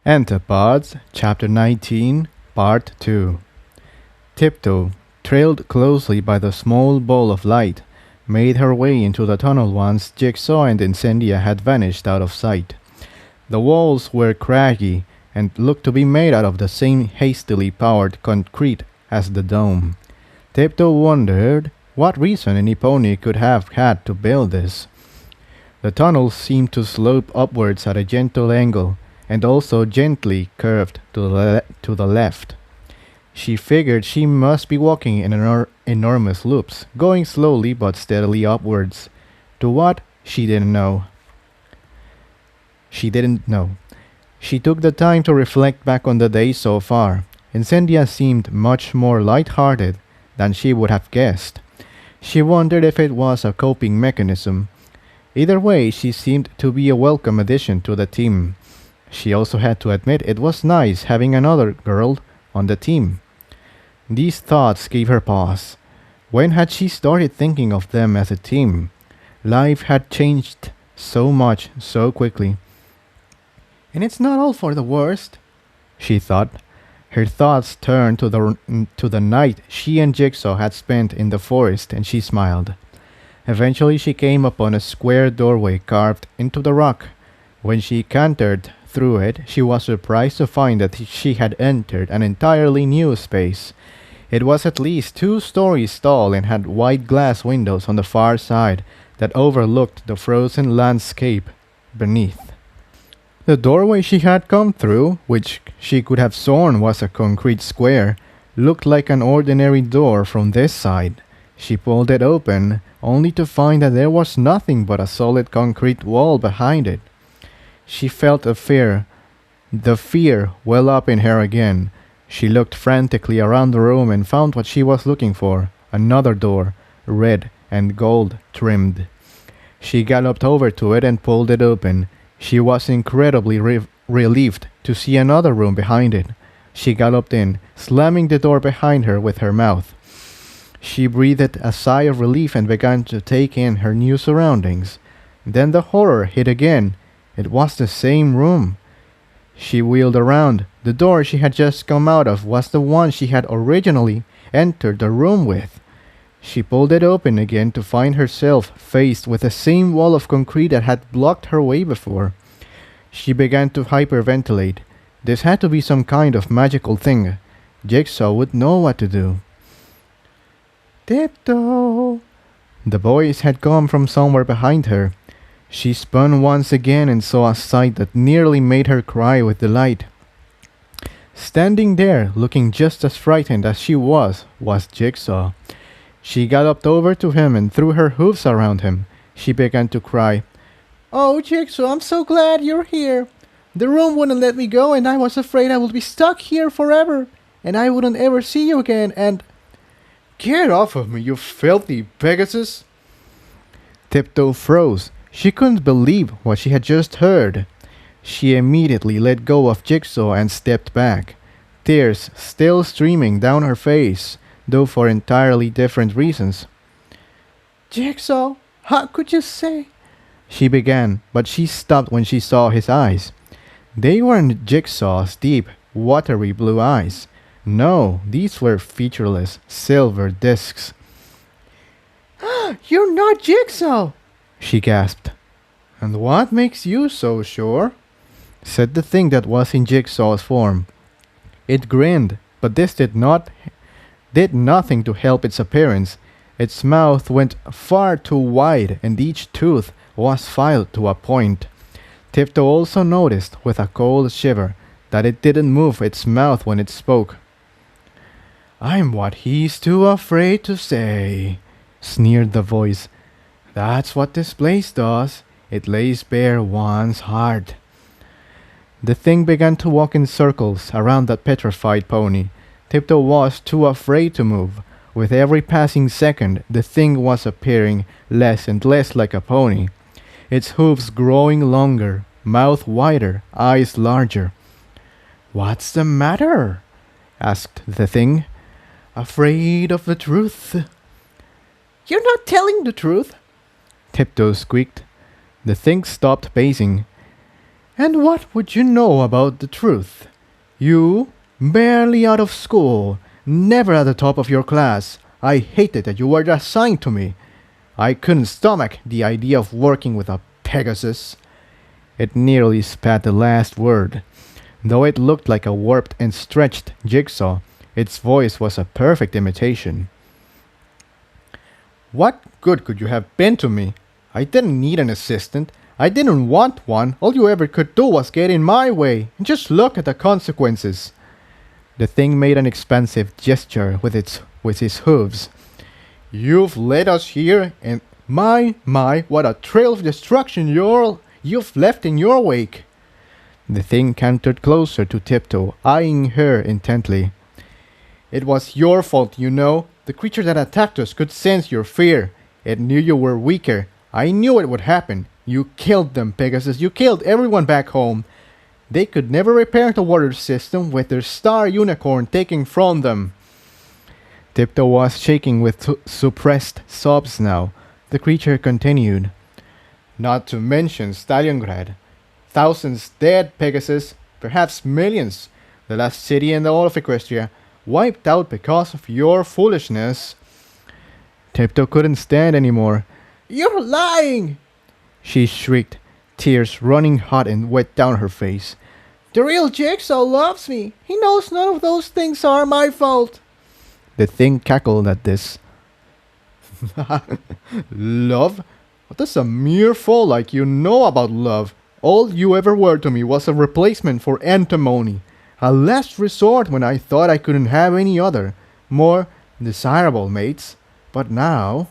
Antipodes, Chapter 19, Part 2. Tiptoe, trailed closely by the small ball of light, made her way into the tunnel once Jigsaw and Incendia had vanished out of sight. The walls were craggy and looked to be made out of the same hastily powered concrete as the dome. Tiptoe wondered what reason any pony could have had to build this. The tunnel seemed to slope upwards at a gentle angle, and also gently curved to the left. She figured she must be walking in enormous loops, going slowly but steadily upwards. To what? She didn't know. She took the time to reflect back on the day so far. Incendia seemed much more light-hearted than she would have guessed. She wondered if it was a coping mechanism. Either way, she seemed to be a welcome addition to the team. She also had to admit it was nice having another girl on the team. These thoughts gave her pause. When had she started thinking of them as a team? Life had changed so much so quickly. And it's not all for the worst, she thought. Her thoughts turned to the night she and Jigsaw had spent in the forest, and she smiled. Eventually she came upon a square doorway carved into the rock. When she cantered through it, she was surprised to find that she had entered an entirely new space. It was at least 2 stories tall and had wide glass windows on the far side that overlooked the frozen landscape beneath. The doorway she had come through, which she could have sworn was a concrete square, looked like an ordinary door from this side. She pulled it open, only to find that there was nothing but a solid concrete wall behind it. She felt the fear well up in her again. She looked frantically around the room and found what she was looking for, another door, red and gold trimmed. She galloped over to it and pulled it open. She was incredibly relieved to see another room behind it. She galloped in, slamming the door behind her with her mouth. She breathed a sigh of relief and began to take in her new surroundings. Then the horror hit again. It was the same room. She wheeled around. The door she had just come out of was the one she had originally entered the room with. She pulled it open again to find herself faced with the same wall of concrete that had blocked her way before. She began to hyperventilate. This had to be some kind of magical thing. Jigsaw would know what to do. Tiptoe! The voice had come from somewhere behind her. She spun once again and saw a sight that nearly made her cry with delight. Standing there, looking just as frightened as she was Jigsaw. She galloped over to him and threw her hoofs around him. She began to cry. "Oh, Jigsaw, I'm so glad you're here. The room wouldn't let me go, and I was afraid I would be stuck here forever, and I wouldn't ever see you again, and—" "Get off of me, you filthy Pegasus!" Tiptoe froze. She couldn't believe what she had just heard. She immediately let go of Jigsaw and stepped back, tears still streaming down her face, though for entirely different reasons. "Jigsaw, how could you say—" she began, but she stopped when she saw his eyes. They weren't Jigsaw's deep, watery blue eyes. No, these were featureless, silver discs. "You're not Jigsaw!" she gasped. "And what makes you so sure?" said the thing that was in Jigsaw's form. It grinned, but this did nothing to help its appearance. Its mouth went far too wide, and each tooth was filed to a point. Tiptoe also noticed, with a cold shiver, that it didn't move its mouth when it spoke. "I'm what he's too afraid to say," sneered the voice. "That's what this place does. It lays bare one's heart." The thing began to walk in circles around that petrified pony. Tiptoe was too afraid to move. With every passing second, the thing was appearing less and less like a pony. Its hooves growing longer, mouth wider, eyes larger. "What's the matter?" asked the thing. "Afraid of the truth?" "You're not telling the truth," Tiptoe squeaked. The thing stopped pacing. And what would you know about the truth? You, barely out of school, never at the top of your class. I hated that you were assigned to me. I couldn't stomach the idea of working with a Pegasus. It nearly spat the last word. Though it looked like a warped and stretched jigsaw, its voice was a perfect imitation. What good could you have been to me? I didn't need an assistant. I didn't want one. All you ever could do was get in my way. And just look at the consequences. The thing made an expansive gesture with his hooves. You've led us here, and my, what a trail of destruction you've left in your wake. The thing cantered closer to Tiptoe, eyeing her intently. It was your fault, you know. The creature that attacked us could sense your fear. It knew you were weaker. I knew it would happen. You killed them, Pegasus. You killed everyone back home. They could never repair the water system with their star unicorn taken from them. Tiptoe was shaking with suppressed sobs now. The creature continued. Not to mention Stalingrad. Thousands dead, Pegasus. Perhaps millions. The last city in all of Equestria. Wiped out because of your foolishness. Tiptoe couldn't stand anymore. You're lying! She shrieked, tears running hot and wet down her face. The real Jigsaw loves me. He knows none of those things are my fault. The thing cackled at this. Love? What does a mere fool like you know about love? All you ever were to me was a replacement for antimony. A last resort when I thought I couldn't have any other, more desirable mates. But now...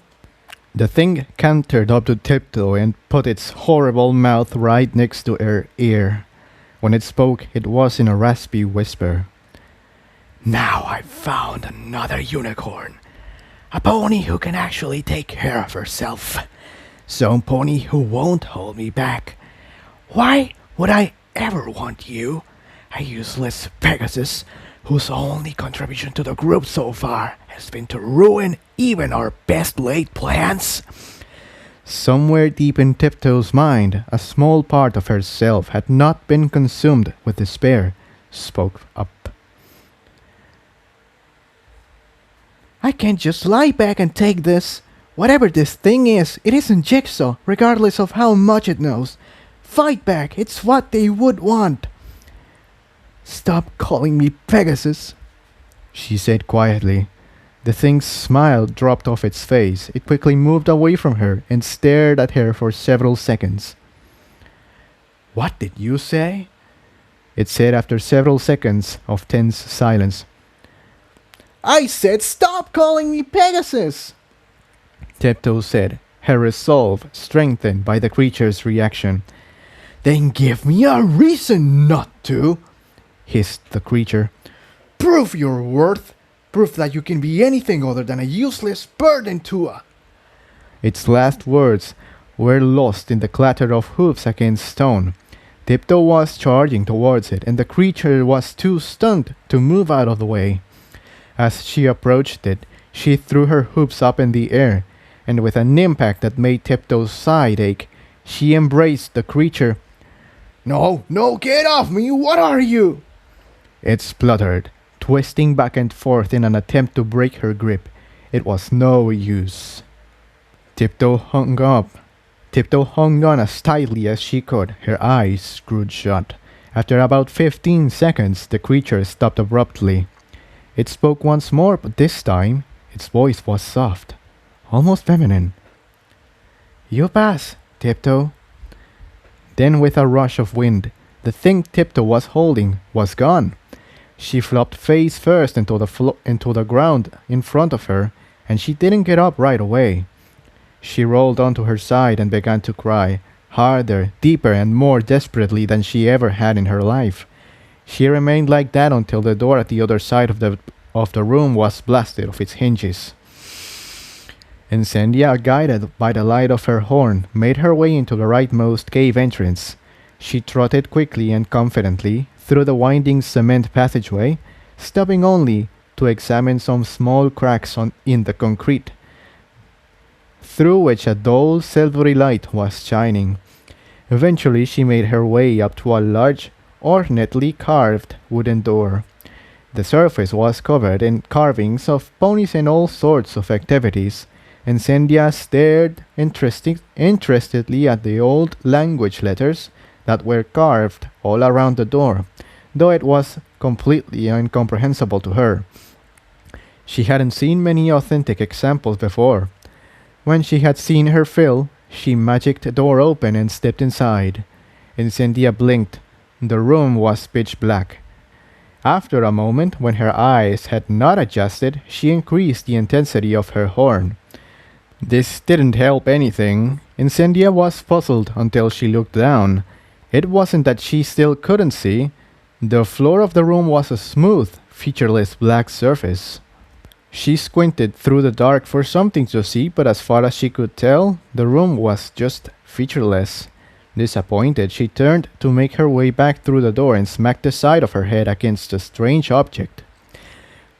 The thing cantered up to Tiptoe and put its horrible mouth right next to her ear. When it spoke, it was in a raspy whisper. Now I've found another unicorn. A pony who can actually take care of herself. Some pony who won't hold me back. Why would I ever want you? A useless Pegasus whose only contribution to the group so far has been to ruin even our best laid plans. Somewhere deep in Tiptoe's mind, a small part of herself had not been consumed with despair, spoke up. I can't just lie back and take this. Whatever this thing is, it isn't Jigsaw, regardless of how much it knows. Fight back, it's what they would want. Stop calling me Pegasus, she said quietly. The thing's smile dropped off its face. It quickly moved away from her and stared at her for several seconds. What did you say? It said after several seconds of tense silence. I said stop calling me Pegasus! Tiptoe said, her resolve strengthened by the creature's reaction. Then give me a reason not to, hissed the creature. Prove your worth. Prove that you can be anything other than a useless burden to a... Its last words were lost in the clatter of hoofs against stone. Tiptoe was charging towards it, and the creature was too stunned to move out of the way. As she approached it, she threw her hoops up in the air, and with an impact that made Tiptoe's side ache, she embraced the creature. No, get off me! What are you? It spluttered, twisting back and forth in an attempt to break her grip. It was no use. Tiptoe hung on as tightly as she could, her eyes screwed shut. After about 15 seconds, the creature stopped abruptly. It spoke once more, but this time, its voice was soft, almost feminine. You pass, Tiptoe. Then with a rush of wind, the thing Tiptoe was holding was gone. She flopped face first into the ground in front of her, and she didn't get up right away. She rolled onto her side and began to cry, harder, deeper, and more desperately than she ever had in her life. She remained like that until the door at the other side of the room was blasted off its hinges. Incendia, guided by the light of her horn, made her way into the rightmost cave entrance. She trotted quickly and confidently through the winding cement passageway, stopping only to examine some small cracks in the concrete, through which a dull silvery light was shining. Eventually, she made her way up to a large, ornately carved wooden door. The surface was covered in carvings of ponies and all sorts of activities, and Sendia stared interestedly at the old language letters that were carved all around the door, though it was completely incomprehensible to her. She hadn't seen many authentic examples before. When she had seen her fill, she magicked the door open and stepped inside. Incendia blinked. The room was pitch black. After a moment, when her eyes had not adjusted, she increased the intensity of her horn. This didn't help anything. Incendia was puzzled until she looked down. It wasn't that she still couldn't see. The floor of the room was a smooth, featureless black surface. She squinted through the dark for something to see, but as far as she could tell, the room was just featureless. Disappointed, she turned to make her way back through the door and smacked the side of her head against a strange object.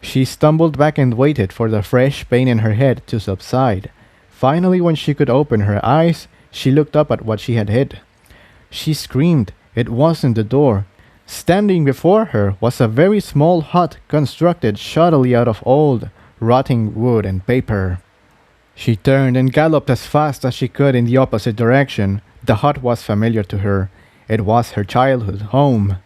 She stumbled back and waited for the fresh pain in her head to subside. Finally, when she could open her eyes, she looked up at what she had hit. She screamed. It wasn't the door. Standing before her was a very small hut constructed shoddily out of old, rotting wood and paper. She turned and galloped as fast as she could in the opposite direction. The hut was familiar to her. It was her childhood home.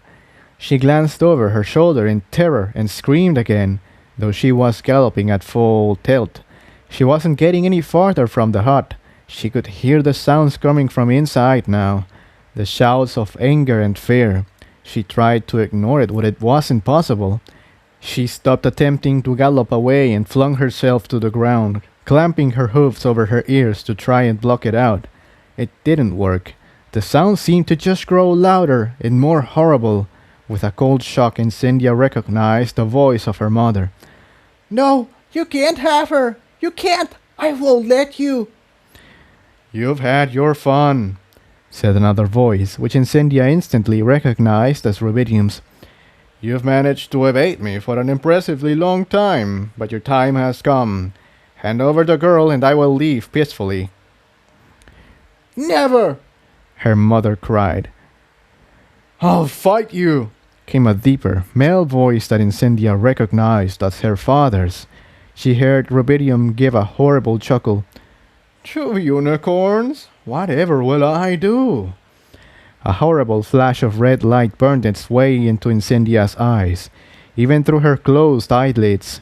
She glanced over her shoulder in terror and screamed again, though she was galloping at full tilt. She wasn't getting any farther from the hut. She could hear the sounds coming from inside now, the shouts of anger and fear. She tried to ignore it, but it wasn't possible. She stopped attempting to gallop away and flung herself to the ground, clamping her hooves over her ears to try and block it out. It didn't work. The sound seemed to just grow louder and more horrible. With a cold shock, Incendia recognized the voice of her mother. "No, you can't have her! You can't! I won't let you!" "You've had your fun," said another voice, which Incendia instantly recognized as Rubidium's. "You've managed to evade me for an impressively long time, but your time has come. Hand over the girl and I will leave peacefully." "Never!" her mother cried. "I'll fight you!" came a deeper, male voice that Incendia recognized as her father's. She heard Rubidium give a horrible chuckle. "Two unicorns? Whatever will I do?" A horrible flash of red light burned its way into Incendia's eyes, even through her closed eyelids.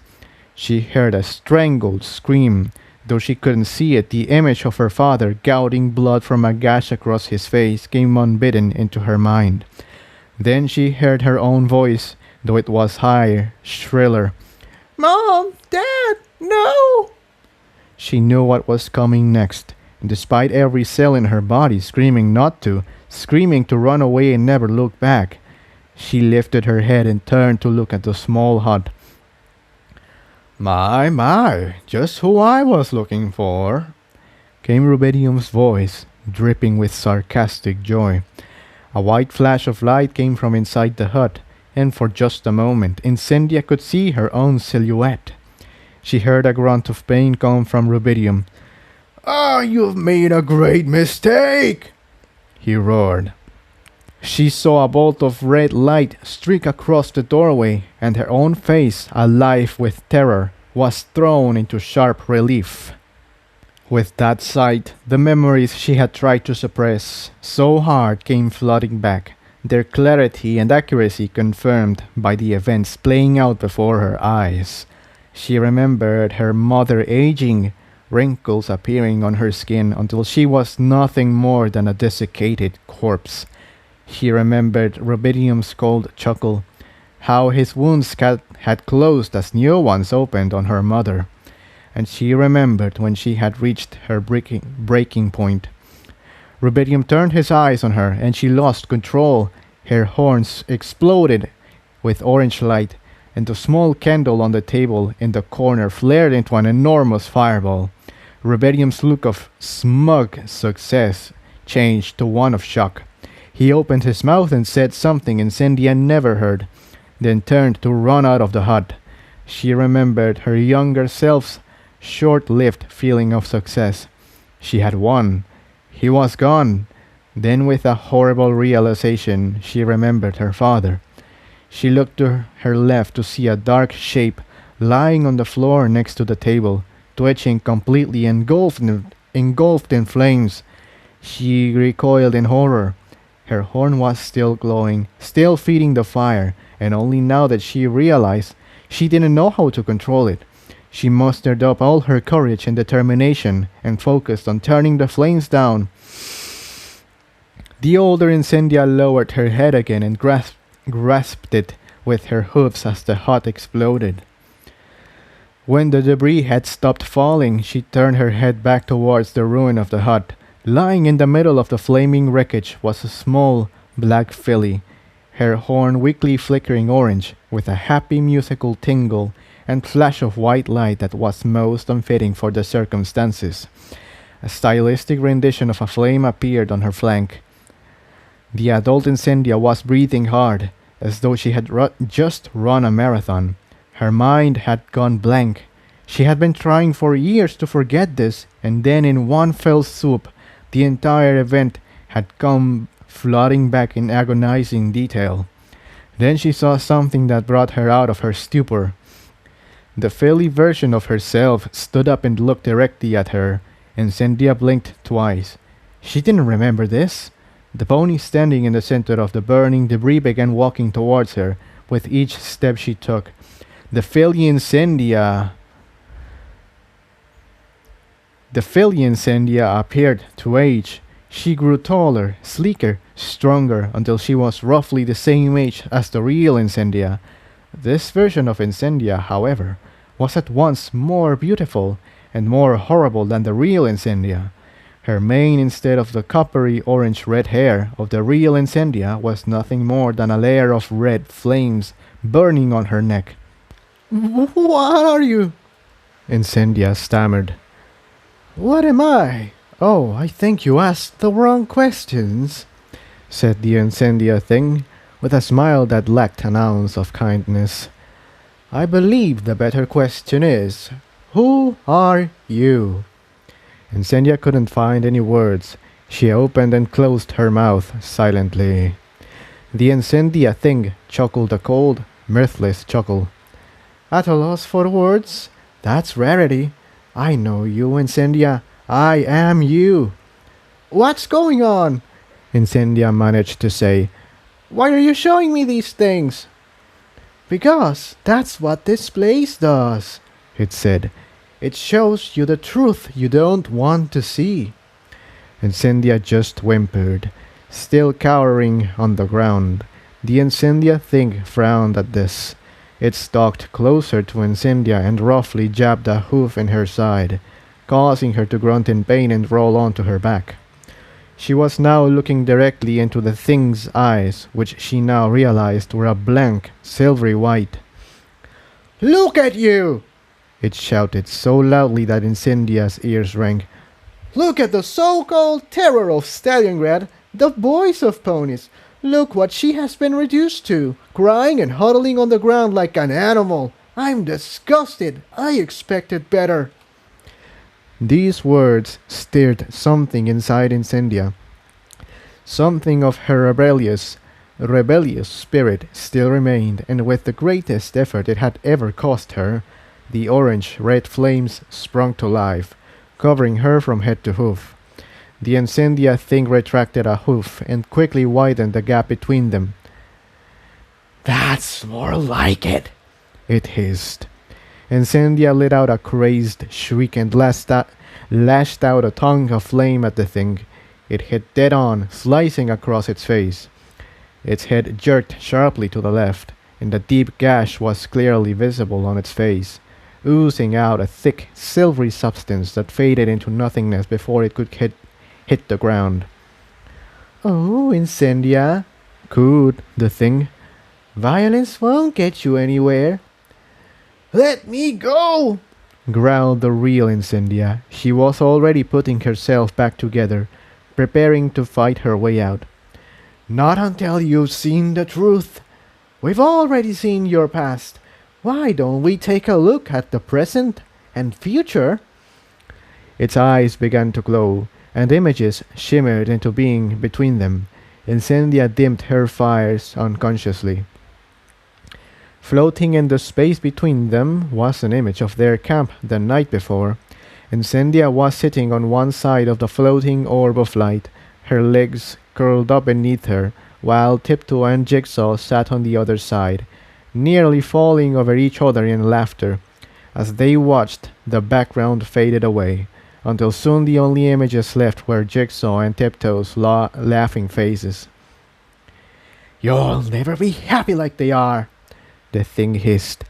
She heard a strangled scream. Though she couldn't see it, the image of her father gouting blood from a gash across his face came unbidden into her mind. Then she heard her own voice, though it was higher, shriller. "Mom! Dad! No!" She knew what was coming next, and despite every cell in her body screaming not to, screaming to run away and never look back, she lifted her head and turned to look at the small hut. My, just who I was looking for," came Rubidium's voice, dripping with sarcastic joy. A white flash of light came from inside the hut, and for just a moment, Incendia could see her own silhouette. She heard a grunt of pain come from Rubidium. "Ah, you've made a great mistake!" he roared. She saw a bolt of red light streak across the doorway, and her own face, alive with terror, was thrown into sharp relief. With that sight, the memories she had tried to suppress so hard came flooding back, their clarity and accuracy confirmed by the events playing out before her eyes. She remembered her mother aging, wrinkles appearing on her skin until she was nothing more than a desiccated corpse. She remembered Rubidium's cold chuckle, how his wounds had closed as new ones opened on her mother. And she remembered when she had reached her breaking point. Rubidium turned his eyes on her, and she lost control. Her horns exploded with orange light, and the small candle on the table in the corner flared into an enormous fireball. Rubidium's look of smug success changed to one of shock. He opened his mouth and said something Incendia never heard, then turned to run out of the hut. She remembered her younger self's short-lived feeling of success. She had won. He was gone. Then, with a horrible realization, she remembered her father. She looked to her left to see a dark shape lying on the floor next to the table, twitching completely engulfed in flames. She recoiled in horror. Her horn was still glowing, still feeding the fire, and only now that she realized she didn't know how to control it. She mustered up all her courage and determination and focused on turning the flames down. The older Incendia lowered her head again and grasped it with her hooves as the hut exploded. When the debris had stopped falling, she turned her head back towards the ruin of the hut. Lying in the middle of the flaming wreckage was a small, black filly, her horn weakly flickering orange, with a happy musical tingle and flash of white light that was most unfitting for the circumstances. A stylistic rendition of a flame appeared on her flank. The adult Incendia was breathing hard, as though she had just run a marathon. Her mind had gone blank. She had been trying for years to forget this, and then in one fell swoop, the entire event had come flooding back in agonizing detail. Then she saw something that brought her out of her stupor. The filly version of herself stood up and looked directly at her. Incendia blinked twice. She didn't remember this. The pony standing in the center of the burning debris began walking towards her. With each step she took, the filly Incendia appeared to age. She grew taller, sleeker, stronger, until she was roughly the same age as the real Incendia. This version of Incendia, however, was at once more beautiful and more horrible than the real Incendia. Her mane, instead of the coppery orange-red hair of the real Incendia, was nothing more than a layer of red flames burning on her neck. What are you? Incendia stammered. What am I? Oh, I think you asked the wrong questions, said the Incendia thing, with a smile that lacked an ounce of kindness. I believe the better question is, who are you? Incendia couldn't find any words. She opened and closed her mouth silently. The Incendia thing chuckled a cold, mirthless chuckle. At a loss for words? That's rarity. I know you, Incendia. I am you. What's going on? Incendia managed to say. Why are you showing me these things? Because that's what this place does, it said. It shows you the truth you don't want to see. Incendia just whimpered, still cowering on the ground. The Incendia thing frowned at this. It stalked closer to Incendia and roughly jabbed a hoof in her side, causing her to grunt in pain and roll onto her back. She was now looking directly into the thing's eyes, which she now realized were a blank, silvery white. Look at you! It shouted so loudly that Incendia's ears rang. Look at the so-called terror of Stalingrad, the voice of ponies. Look what she has been reduced to, crying and huddling on the ground like an animal. I'm disgusted. I expected better. These words stirred something inside Incendia. Something of her rebellious spirit still remained, and with the greatest effort it had ever cost her, the orange-red flames sprung to life, covering her from head to hoof. The Incendia thing retracted a hoof and quickly widened the gap between them. That's more like it, it hissed. Incendia let out a crazed shriek and lashed out a tongue of flame at the thing. It hit dead on, slicing across its face. Its head jerked sharply to the left, and a deep gash was clearly visible on its face, oozing out a thick, silvery substance that faded into nothingness before it could hit the ground. Oh, Incendia, cooed the thing. Violence won't get you anywhere. Let me go! Growled the real Incendia. She was already putting herself back together, preparing to fight her way out. Not until you've seen the truth. We've already seen your past. Why don't we take a look at the present and future? Its eyes began to glow. and images shimmered into being between them. Incendia dimmed her fires unconsciously. Floating in the space between them was an image of their camp the night before. Incendia was sitting on one side of the floating orb of light, her legs curled up beneath her, while Tiptoe and Jigsaw sat on the other side, nearly falling over each other in laughter. As they watched, the background faded away, until soon the only images left were Jigsaw and Tiptoe's laughing faces. "You'll never be happy like they are," the thing hissed.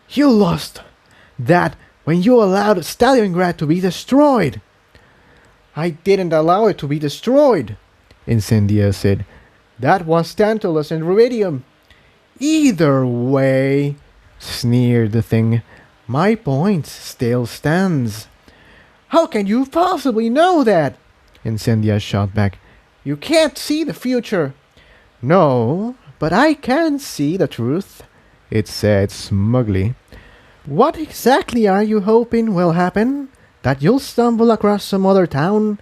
"You lost that when you allowed Stalingrad to be destroyed." "I didn't allow it to be destroyed," Incendia said. "That was Tantalus and Rubidium." "Either way," sneered the thing, "my point still stands." "How can you possibly know that?" Incendia shot back. "You can't see the future." "No, "But I can see the truth," it said smugly. "What exactly are you hoping will happen? That you'll stumble across some other town?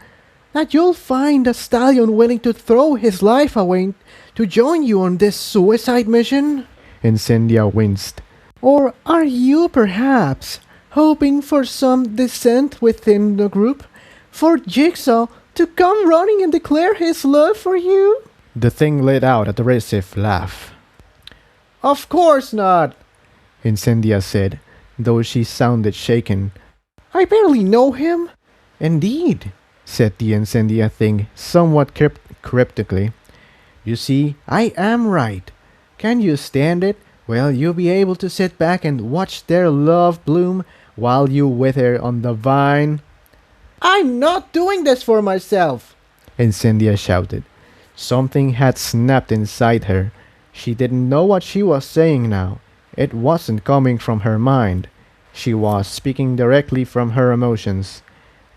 That you'll find a stallion willing to throw his life away to join you on this suicide mission?" Incendia winced. "Or are you perhaps hoping for some dissent within the group? For Jigsaw to come running and declare his love for you?" The thing let out a derisive laugh. "Of course not," Incendia said, though she sounded shaken. "I barely know him." "Indeed," said the Incendia thing, somewhat cryptically. "You see, I am right. Can you stand it? Will you be able to sit back and watch their love bloom while you wither on the vine?" "I'm not doing this for myself," Incendia shouted. Something had snapped inside her. She didn't know what she was saying now. It wasn't coming from her mind. She was speaking directly from her emotions.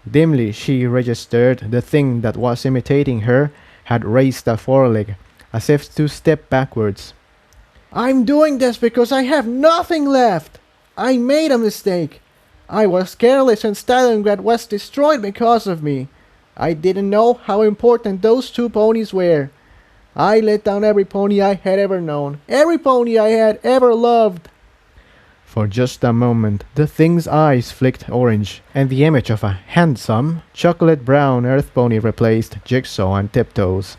Dimly she registered the thing that was imitating her had raised a foreleg, as if to step backwards. "I'm doing this because I have nothing left. I made a mistake. I was careless and Stalingrad was destroyed because of me. I didn't know how important those 2 ponies were. I let down every pony I had ever known, every pony I had ever loved." For just a moment, the thing's eyes flicked orange, and the image of a handsome, chocolate-brown earth pony replaced Jigsaw and Tiptoes.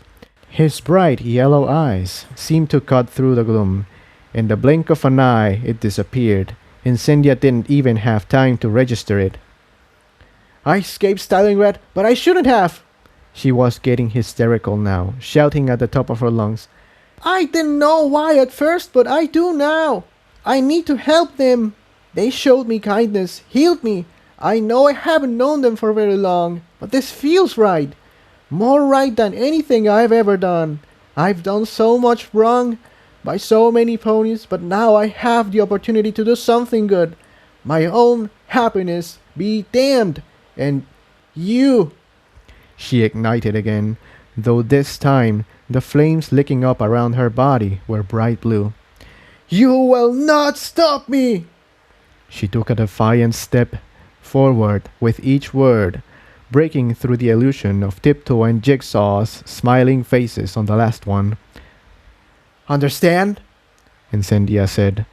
His bright yellow eyes seemed to cut through the gloom. In the blink of an eye, it disappeared. Incendia didn't even have time to register it. "I escaped Stalingrad, but I shouldn't have." She was getting hysterical now, shouting at the top of her lungs. "I didn't know why at first, but I do now. I need to help them. They showed me kindness, healed me. I know I haven't known them for very long, but this feels right. More right than anything I've ever done. I've done so much wrong by so many ponies, but now I have the opportunity to do something good. My own happiness be damned. And you." She ignited again, though this time the flames licking up around her body were bright blue. "You will not stop me!" She took a defiant step forward with each word, breaking through the illusion of Tiptoe and Jigsaw's smiling faces on the last one. "Understand?" Incendia said.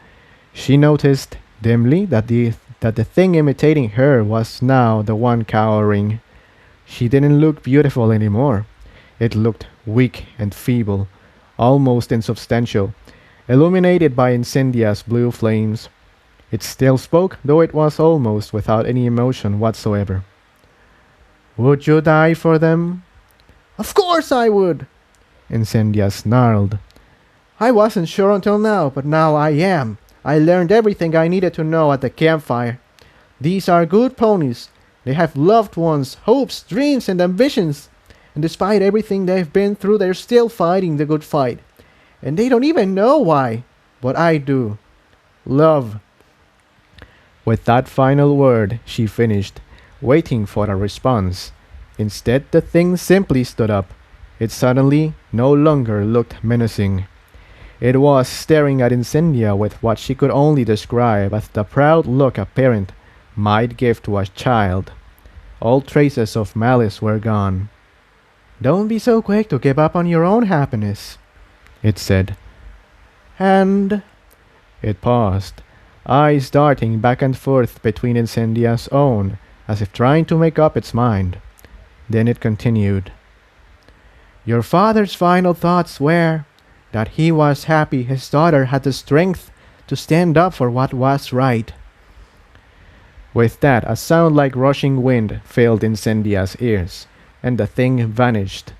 She noticed dimly that the thing imitating her was now the one cowering. She didn't look beautiful anymore. It looked weak and feeble, almost insubstantial, illuminated by Incendia's blue flames. It still spoke, though it was almost without any emotion whatsoever. "Would you die for them?" "Of course I would!" Incendia snarled. "I wasn't sure until now, but now I am. I learned everything I needed to know at the campfire. These are good ponies. They have loved ones, hopes, dreams, and ambitions. And despite everything they've been through, they're still fighting the good fight. And they don't even know why. But I do. Love." With that final word, she finished, waiting for a response. Instead, the thing simply stood up. It suddenly no longer looked menacing. It was staring at Incendia with what she could only describe as the proud look a parent might give to a child. All traces of malice were gone. "Don't be so quick to give up on your own happiness," it said. "And—" It paused, eyes darting back and forth between Incendia's own, as if trying to make up its mind. Then it continued. "Your father's final thoughts were that he was happy his daughter had the strength to stand up for what was right." With that, a sound like rushing wind filled Incendia's ears, and the thing vanished.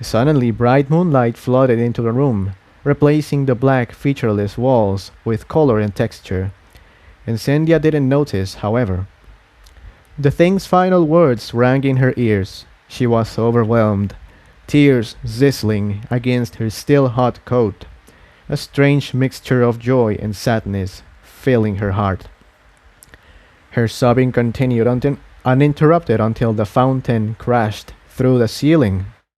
Suddenly, bright moonlight flooded into the room, replacing the black, featureless walls with color and texture. Incendia didn't notice, however. The thing's final words rang in her ears. She was overwhelmed, tears sizzling against her still hot coat, a strange mixture of joy and sadness filling her heart. Her sobbing continued uninterrupted until the fountain crashed through the ceiling,